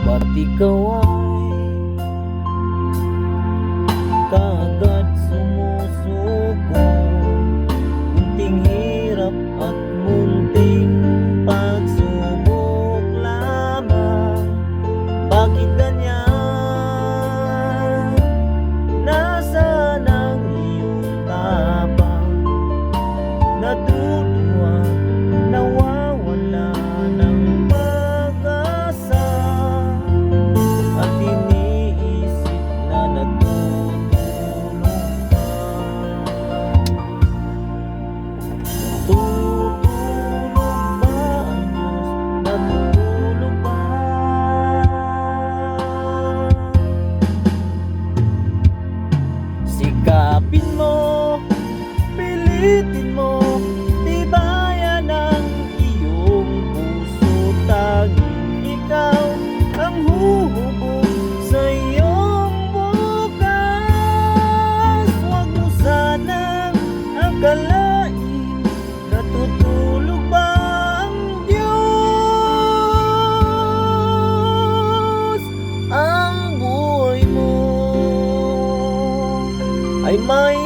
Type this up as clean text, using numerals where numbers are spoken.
Ba't ikaw ay kaagad sumusuko? Munting hirap at munting pagsubok lamang. Bakit ganyan? Nasaan ang iyong tapang? Natutuwa, nawawala ng pag-asa, at iniisip na natutulog ka. Natutulog ba ang Diyos? Natutulog ba? Sikapin mo, pilitin mo, tibayan ang iyong puso. Tanging ikaw ang huhubog sa iyong bukas. Huwag mo sanang akalain natutulog ba ang Diyos. Ang buhay mo ay may